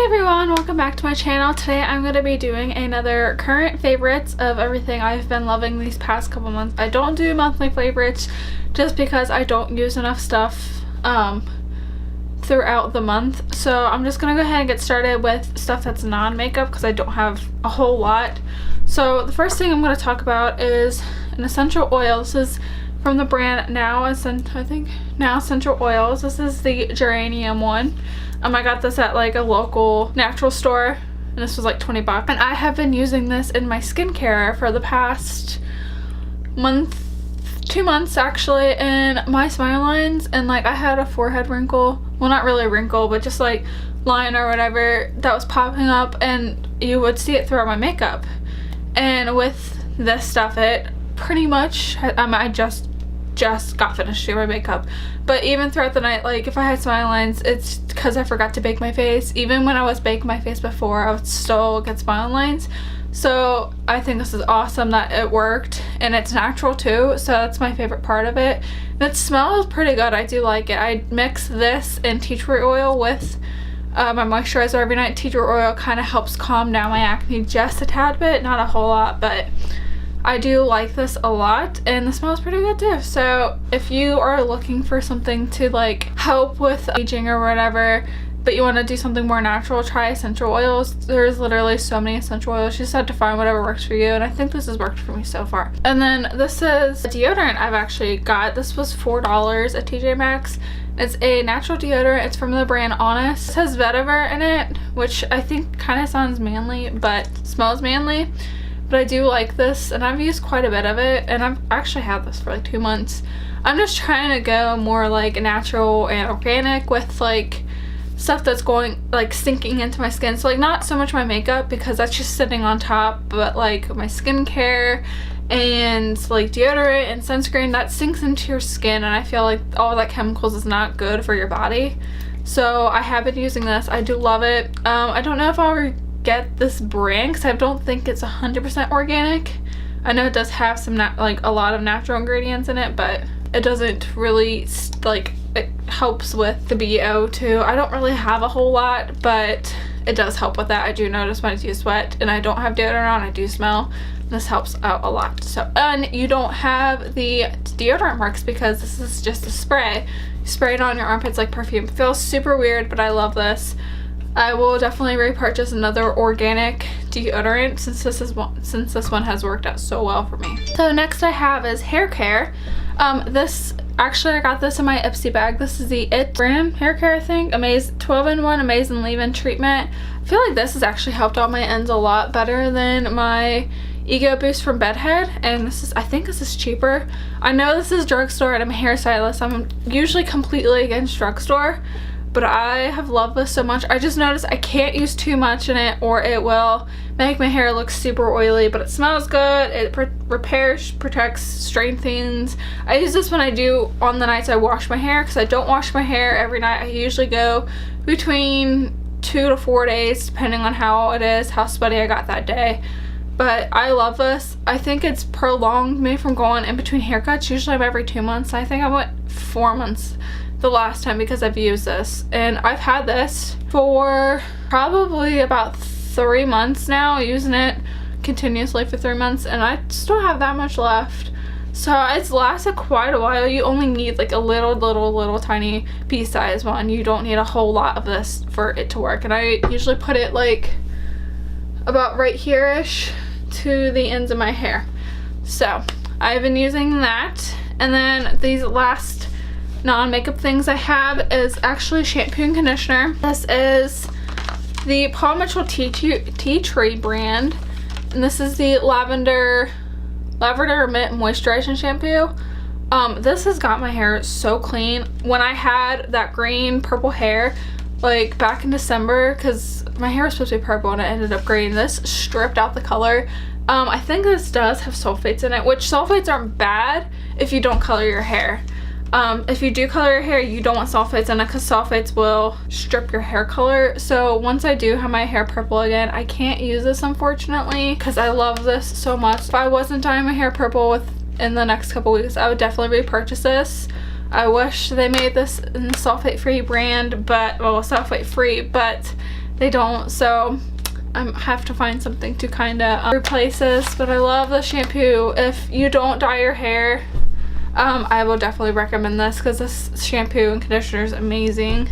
Hey everyone, welcome back to my channel. Today I'm going to be doing another current favorites of everything I've been loving these past couple months. I don't do monthly favorites just because I don't use enough stuff throughout the month. So I'm just going to go ahead and get started with stuff that's non-makeup because I don't have a whole lot. So the first thing I'm going to talk about is an essential oil. This is from the brand Now Essential Oils. This is the geranium one. I got this at like a local natural store and this was like 20 bucks. And I have been using this in my skincare for the past month, 2 months actually, and my smile lines, and like I had a forehead wrinkle, well not really a wrinkle, but just like line or whatever that was popping up, and you would see it throughout my makeup. And with this stuff, it pretty much, I just got finished doing my makeup, but even throughout the night, like if I had smile lines, it's because I forgot to bake my face. Even when I was baking my face before, I would still get smile lines. So I think this is awesome that it worked, and it's natural too, so that's my favorite part of it. And it smells pretty good. I do like it. I mix this and tea tree oil with my moisturizer every night. Tea tree oil kind of helps calm down my acne just a tad bit, not a whole lot, but I do like this a lot, and the smell is pretty good too. So if you are looking for something to like help with aging or whatever, but you want to do something more natural, try essential oils. There's literally so many essential oils. You just have to find whatever works for you, and I think this has worked for me so far. And then this is a deodorant I've actually got. This was $4 at TJ Maxx. It's a natural deodorant. It's from the brand Honest. It has vetiver in it, which I think kind of sounds manly but smells manly. But I do like this, and I've used quite a bit of it, and I've actually had this for like 2 months. I'm just trying to go more like natural and organic with like stuff that's going like sinking into my skin. So like not so much my makeup because that's just sitting on top, but like my skincare and like deodorant and sunscreen that sinks into your skin, and I feel like all that chemicals is not good for your body. So I have been using this. I do love it. I don't know if I'll get this brand because I don't think it's 100% organic. I know it does have some like a lot of natural ingredients in it, but it doesn't really like, it helps with the BO2. I don't really have a whole lot, but it does help with that. I do notice when I do sweat and I don't have deodorant on, I do smell. This helps out a lot. So, and you don't have the deodorant marks because this is just a spray. You spray it on your armpits like perfume. It feels super weird, but I love this. I will definitely repurchase another organic deodorant since this one has worked out so well for me. So next I have is hair care. This actually, I got this in my Ipsy bag. This is the It brand hair care, I think. 12-in-1 Amazing Leave-In Treatment. I feel like this has actually helped out my ends a lot better than my Ego Boost from Bedhead, and this is, I think this is cheaper. I know this is drugstore and I'm a hairstylist. I'm usually completely against drugstore, but I have loved this so much. I just noticed I can't use too much in it or it will make my hair look super oily, but it smells good. It repairs, protects, strengthens. I use this when I do on the nights I wash my hair because I don't wash my hair every night. I usually go between 2 to 4 days depending on how it is, how sweaty I got that day. But I love this. I think it's prolonged me from going in between haircuts. Usually I'm every 2 months. I think I went 4 months the last time because I've used this, and I've had this for probably about 3 months now, using it continuously for 3 months, and I still have that much left. So it's lasted quite a while. You only need like a little tiny pea size one. You don't need a whole lot of this for it to work, and I usually put it like about right here-ish to the ends of my hair. So I've been using that, and then these last non-makeup things I have is actually shampoo and conditioner. This is the Paul Mitchell Tea Tree brand, and this is the lavender mint moisturizing shampoo. This has got my hair so clean. When I had that green purple hair like back in December, because my hair was supposed to be purple and it ended up green, this stripped out the color. I think this does have sulfates in it, which sulfates aren't bad if you don't color your hair. If you do color your hair, you don't want sulfates in it because sulfates will strip your hair color. So once I do have my hair purple again, I can't use this unfortunately because I love this so much. If I wasn't dyeing my hair purple in the next couple weeks, I would definitely repurchase this. I wish they made this in the sulfate free brand, but well, sulfate free, but they don't, so I have to find something to kind of replace this. But I love the shampoo. If you don't dye your hair, I will definitely recommend this because this shampoo and conditioner is amazing.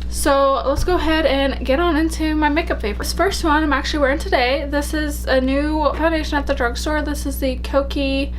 So let's go ahead and get on into my makeup favorites. First one I'm actually wearing today. This is a new foundation at the drugstore. This is the Kokie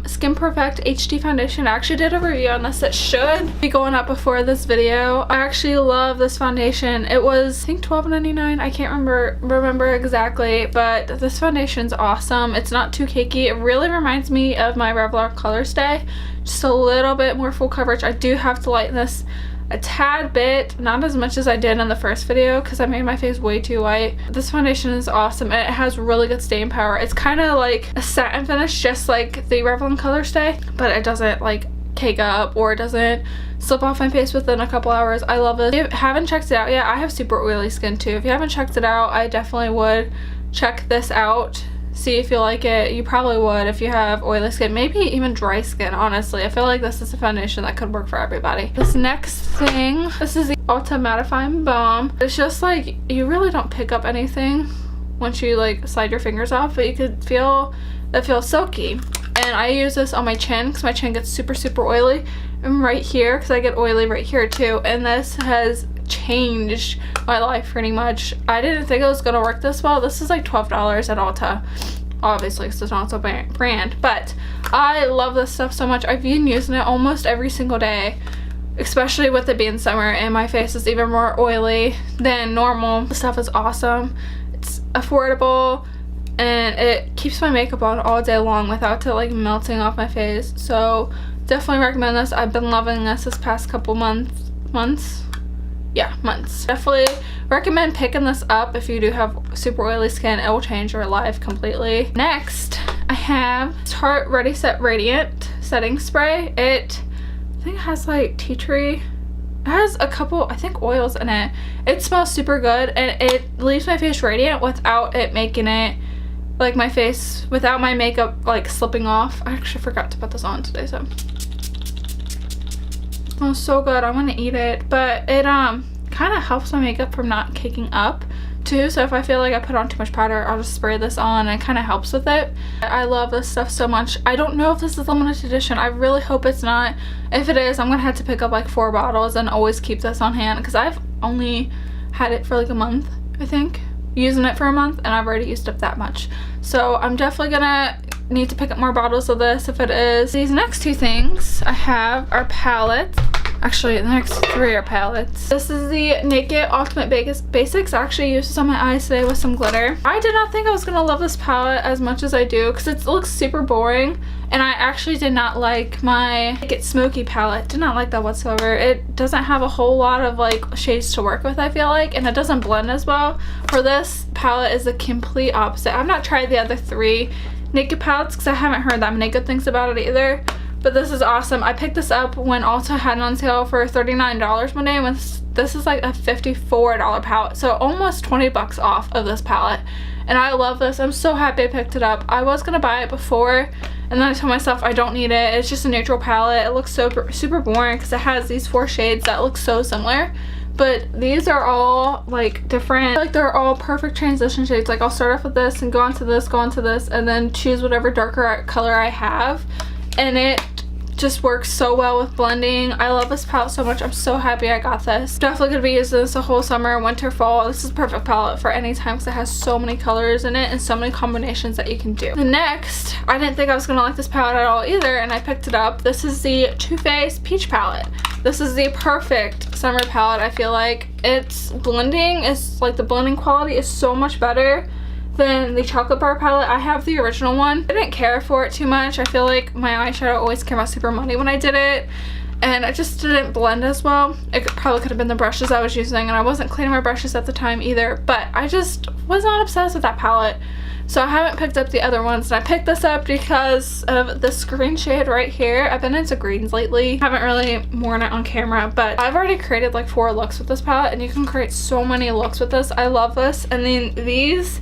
Skin Perfect HD foundation. I actually did a review on this. It should be going up before this video. I actually love this foundation. It was, I think, $12.99. I can't remember exactly, but this foundation's awesome. It's not too cakey. It really reminds me of my Revlon Color Stay, just a little bit more full coverage. I do have to lighten this a tad bit, not as much as I did in the first video because I made my face way too white. This foundation is awesome and it has really good staying power. It's kind of like a satin finish, just like the Revlon Color Stay, but it doesn't like cake up or it doesn't slip off my face within a couple hours. I love it. If you haven't checked it out yet, I have super oily skin too. If you haven't checked it out, I definitely would check this out. See if you like it. You probably would if you have oily skin, maybe even dry skin. Honestly, I feel like this is a foundation that could work for everybody. This next thing, this is the Ulta Mattifying Balm. It's just like, you really don't pick up anything once you like slide your fingers off, but you could feel that feels silky. And I use this on my chin because my chin gets super oily, and right here because I get oily right here too. And this has changed my life pretty much. I didn't think it was gonna work this well. This is like $12 at Ulta, obviously because it's not so brand, but I love this stuff so much. I've been using it almost every single day, especially with it being summer and my face is even more oily than normal. The stuff is awesome. It's affordable and it keeps my makeup on all day long without it like melting off my face. So definitely recommend this. I've been loving this past couple months. Definitely recommend picking this up if you do have super oily skin. It will change your life completely. Next, I have Tarte Ready Set Radiant Setting Spray. I think it has like tea tree. It has a couple, I think, oils in it. It smells super good and it leaves my face radiant without it making it like my face, without my makeup like slipping off. I actually forgot to put this on today, so it smells so good. I want to eat it, but it kind of helps my makeup from not caking up too. So if I feel like I put on too much powder, I'll just spray this on and it kind of helps with it. I love this stuff so much. I don't know if this is limited edition. I really hope it's not. If it is, I'm gonna have to pick up like 4 bottles and always keep this on hand because I've only had it for like a month, I think, using it for a month, and I've already used up that much. So I'm definitely gonna need to pick up more bottles of this if it is. These next 2 things I have are palettes. Actually, the next 3 are palettes. This is the Naked Ultimate Basics. I actually used this on my eyes today with some glitter. I did not think I was gonna love this palette as much as I do because it looks super boring, and I actually did not like my Naked Smoky palette. Did not like that whatsoever. It doesn't have a whole lot of like shades to work with, I feel like, and it doesn't blend as well. For this palette is the complete opposite. I've not tried the other 3 Naked palettes because I haven't heard that many good things about it either. But this is awesome. I picked this up when Ulta had it on sale for $39 one day, and this is like a $54 palette, so almost 20 bucks off of this palette. And I love this. I'm so happy I picked it up. I was gonna buy it before, and then I told myself I don't need it. It's just a neutral palette. It looks super boring because it has these 4 shades that look so similar. But these are all like different, like they're all perfect transition shades. Like I'll start off with this and go on to this, and then choose whatever darker color I have. And it just works so well with blending. I love this palette so much. I'm so happy I got this. Definitely gonna be using this the whole summer, winter, fall. This is a perfect palette for any time because it has so many colors in it and so many combinations that you can do. The next, I didn't think I was gonna like this palette at all either, and I picked it up. This is the Too Faced Peach palette. This is the perfect summer palette. I feel like its blending is like, the blending quality is so much better than the chocolate bar palette. I have the original one. I didn't care for it too much. I feel like my eyeshadow always came out super muddy when I did it, and it just didn't blend as well. It probably could have been the brushes I was using, and I wasn't cleaning my brushes at the time either, but I just was not obsessed with that palette. So I haven't picked up the other ones, and I picked this up because of this green shade right here. I've been into greens lately. I haven't really worn it on camera, but I've already created like 4 looks with this palette, and you can create so many looks with this. I love this. And then these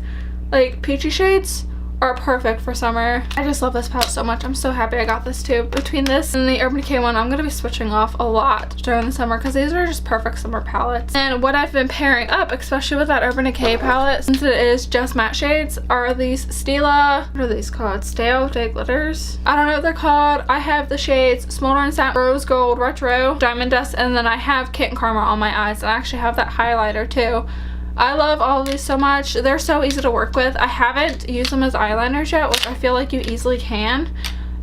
like peachy shades are perfect for summer. I just love this palette so much. I'm so happy I got this too. Between this and the Urban Decay one, I'm going to be switching off a lot during the summer because these are just perfect summer palettes. And what I've been pairing up, especially with that Urban Decay palette, since it is just matte shades, are these Stila, what are these called? Stale Day Glitters? I don't know what they're called. I have the shades Smoldering Satin, Rose Gold, Retro, Diamond Dust, and then I have Kit and Karma on my eyes. And I actually have that highlighter too. I love all of these so much. They're so easy to work with. I haven't used them as eyeliners yet, which I feel like you easily can.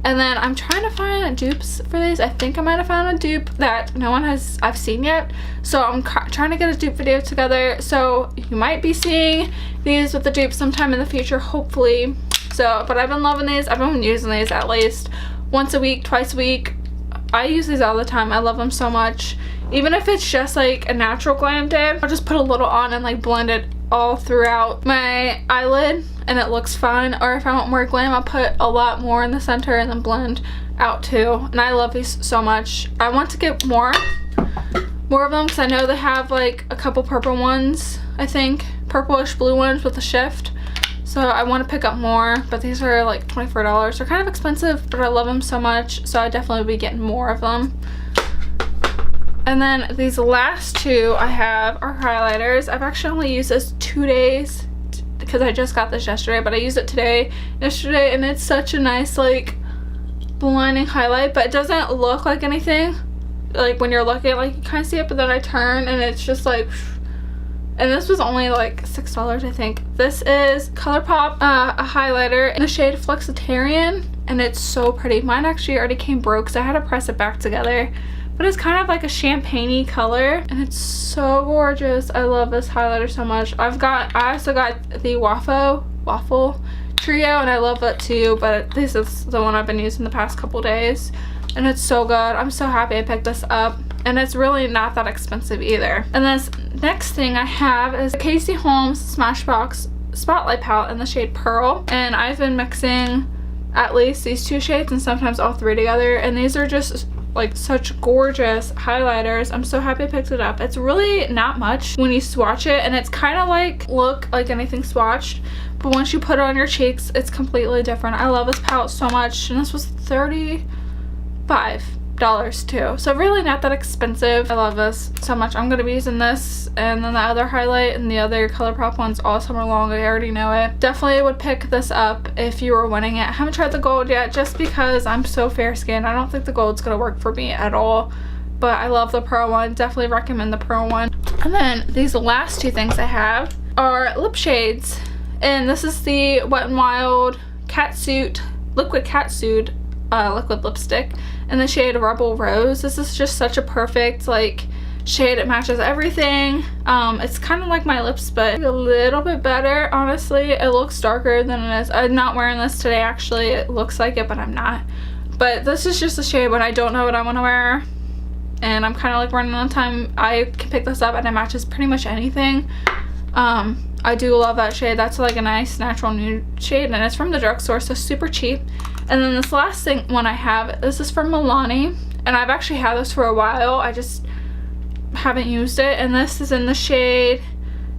And then I'm trying to find dupes for these. I think I might have found a dupe that no one has I've seen yet. So I'm trying to get a dupe video together. So you might be seeing these with the dupes sometime in the future, hopefully. So, but I've been loving these. I've been using these at least once a week, twice a week. I use these all the time. I love them so much. Even if it's just like a natural glam day, I'll just put a little on and like blend it all throughout my eyelid and it looks fun. Or if I want more glam, I'll put a lot more in the center and then blend out too. And I love these so much. I want to get more of them because I know they have like a couple purple ones, I think. Purplish blue ones with a shift. So I want to pick up more, but these are like $24. They're kind of expensive, but I love them so much, so I definitely will be getting more of them. And then these last two I have are highlighters. I've actually only used this 2 days because I just got this yesterday, but I used it yesterday, and it's such a nice like blinding highlight, but it doesn't look like anything. Like when you're looking, like you kind of see it, but then I turn and it's just like, and this was only like $6, I think. This is ColourPop, a highlighter in the shade Flexitarian, and it's so pretty. Mine actually already came broke, so I had to press it back together. But it's kind of like a champagne-y color, and it's so gorgeous. I love this highlighter so much. I also got the Waffle Trio, and I love that too, but this is the one I've been using the past couple days, and it's so good. I'm so happy I picked this up, and it's really not that expensive either. And this next thing I have is the Casey Holmes Smashbox Spotlight Palette in the shade Pearl, and I've been mixing at least these two shades and sometimes all three together, and these are just like such gorgeous highlighters. I'm so happy I picked it up. It's really not much when you swatch it, and it's kind of like look like anything swatched, but once you put it on your cheeks, it's completely different. I love this palette so much, and this was $35 too, so really not that expensive. I love this so much. I'm gonna be using this and then the other highlight and the other ColourPop ones all summer long. I already know it. Definitely would pick this up if you were winning it. I haven't tried the gold yet just because I'm so fair skinned. I don't think the gold's gonna work for me at all, but I love the pearl one. Definitely recommend the pearl one. And then these last two things I have are lip shades, and this is the Wet n Wild liquid catsuit liquid lipstick in the shade Rebel Rose. This is just such a perfect like shade. It matches everything. It's kind of like my lips, but a little bit better, honestly. It looks darker than it is. I'm not wearing this today actually. It looks like it, but I'm not. But this is just a shade when I don't know what I want to wear and I'm kind of like running out of time. I can pick this up and it matches pretty much anything. I do love that shade. That's like a nice natural nude shade, and it's from the drugstore, so super cheap. And then this last one I have, this is from Milani, and I've actually had this for a while. I just haven't used it, and this is in the shade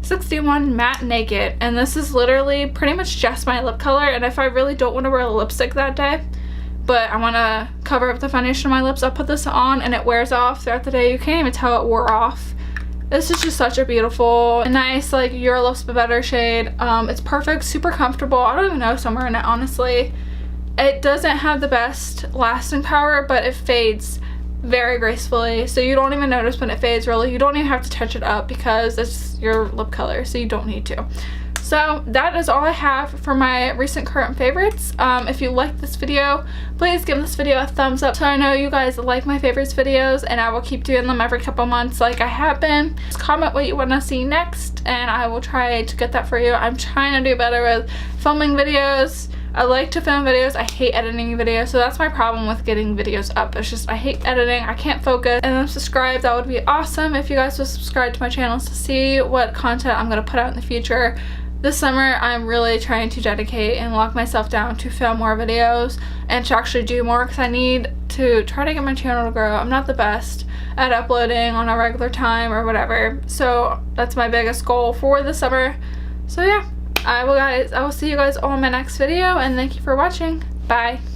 61 Matte Naked, and this is literally pretty much just my lip color. And if I really don't want to wear a lipstick that day, but I want to cover up the foundation of my lips, I'll put this on and it wears off throughout the day. You can't even tell it wore off. This is just such a beautiful, nice, like Your Lips But Better shade. It's perfect, super comfortable. I don't even know if I'm wearing it, honestly. It doesn't have the best lasting power, but it fades very gracefully, so you don't even notice when it fades, really. You don't even have to touch it up because it's your lip color, so you don't need to. So that is all I have for my recent current favorites. If you liked this video, please give this video a thumbs up so I know you guys like my favorites videos, and I will keep doing them every couple months like I have been. Just comment what you want to see next and I will try to get that for you. I'm trying to do better with filming videos. I like to film videos. I hate editing videos, so that's my problem with getting videos up. It's just I hate editing. I can't focus. And then subscribe. That would be awesome if you guys would subscribe to my channel to see what content I'm going to put out in the future. This summer, I'm really trying to dedicate and lock myself down to film more videos and to actually do more, because I need to try to get my channel to grow. I'm not the best at uploading on a regular time or whatever, so that's my biggest goal for the summer. So yeah, I will see you guys all in my next video, and thank you for watching. Bye.